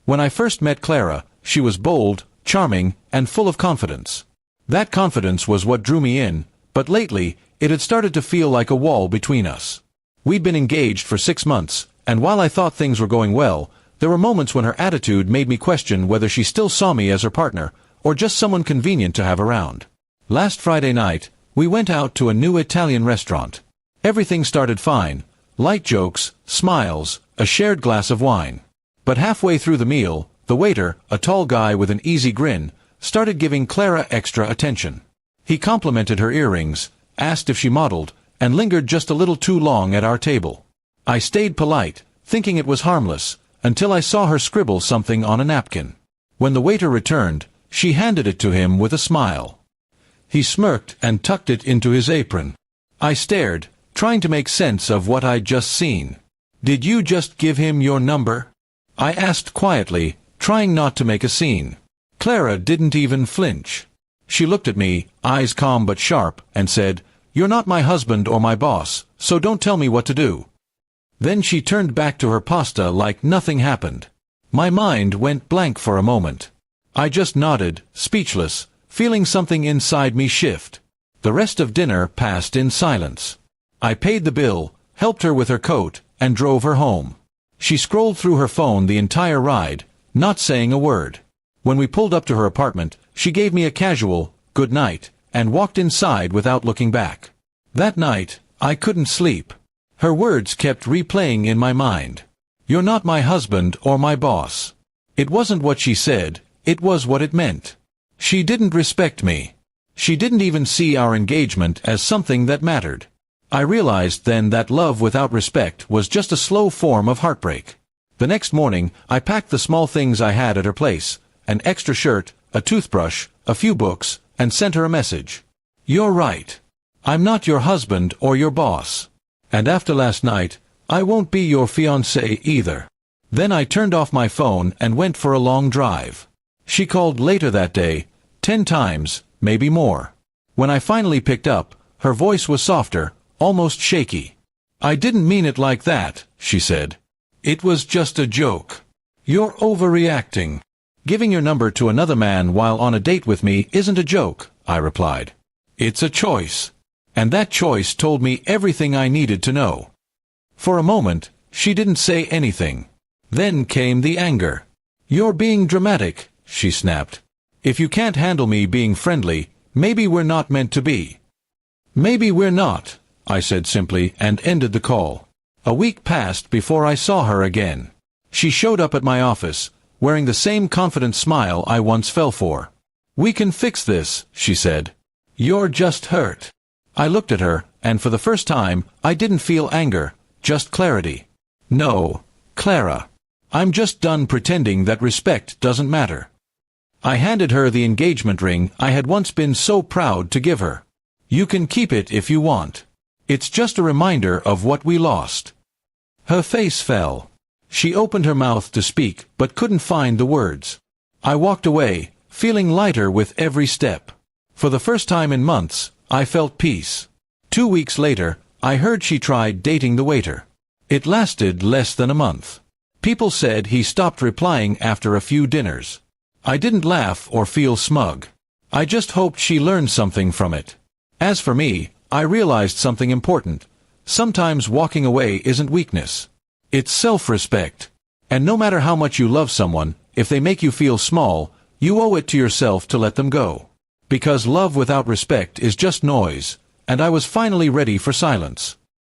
When I first met Clara, she was bold, charming, and full of confidence. That confidence was what drew me in, but lately, it had started to feel like a wall between us. We'd been engaged for 6 months, and while I thought things were going well, there were moments when her attitude made me question whether she still saw me as her partner, or just someone convenient to have around. Last Friday night, we went out to a new Italian restaurant. Everything started fine. Light jokes, smiles, a shared glass of wine. But halfway through the meal, the waiter, a tall guy with an easy grin, started giving Clara extra attention. He complimented her earrings, asked if she modeled, and lingered just a little too long at our table. I stayed polite, thinking it was harmless, until I saw her scribble something on a napkin. When the waiter returned, she handed it to him with a smile. He smirked and tucked it into his apron. I stared, trying to make sense of what I'd just seen. "Did you just give him your number?" I asked quietly, trying not to make a scene. Clara didn't even flinch. She looked at me, eyes calm but sharp, and said, "You're not my husband or my boss, so don't tell me what to do." Then she turned back to her pasta like nothing happened. My mind went blank for a moment. I just nodded, speechless, feeling something inside me shift. The rest of dinner passed in silence. I paid the bill, helped her with her coat, and drove her home. She scrolled through her phone the entire ride, not saying a word. When we pulled up to her apartment, she gave me a casual, "good night," and walked inside without looking back. That night, I couldn't sleep. Her words kept replaying in my mind. "You're not my husband or my boss." It wasn't what she said, it was what it meant. She didn't respect me. She didn't even see our engagement as something that mattered. I realized then that love without respect was just a slow form of heartbreak. The next morning, I packed the small things I had at her place, an extra shirt, a toothbrush, a few books, and sent her a message. "You're right. I'm not your husband or your boss. And after last night, I won't be your fiancé either." Then I turned off my phone and went for a long drive. She called later that day, 10 times, maybe more. When I finally picked up, her voice was softer, almost shaky. "I didn't mean it like that," she said. "It was just a joke. You're overreacting." "Giving your number to another man while on a date with me isn't a joke," I replied. "It's a choice." And that choice told me everything I needed to know. For a moment, she didn't say anything. Then came the anger. "You're being dramatic," she snapped. "If you can't handle me being friendly, maybe we're not meant to be." "Maybe we're not," I said simply, and ended the call. A week passed before I saw her again. She showed up at my office, wearing the same confident smile I once fell for. "We can fix this," she said. "You're just hurt." I looked at her, and for the first time, I didn't feel anger, just clarity. "No, Clara. I'm just done pretending that respect doesn't matter." I handed her the engagement ring I had once been so proud to give her. "You can keep it if you want. It's just a reminder of what we lost." Her face fell. She opened her mouth to speak, but couldn't find the words. I walked away, feeling lighter with every step. For the first time in months, I felt peace. 2 weeks later, I heard she tried dating the waiter. It lasted less than a month. People said he stopped replying after a few dinners. I didn't laugh or feel smug. I just hoped she learned something from it. As for me, I realized something important. Sometimes walking away isn't weakness. It's self-respect. And no matter how much you love someone, if they make you feel small, you owe it to yourself to let them go. Because love without respect is just noise, and I was finally ready for silence.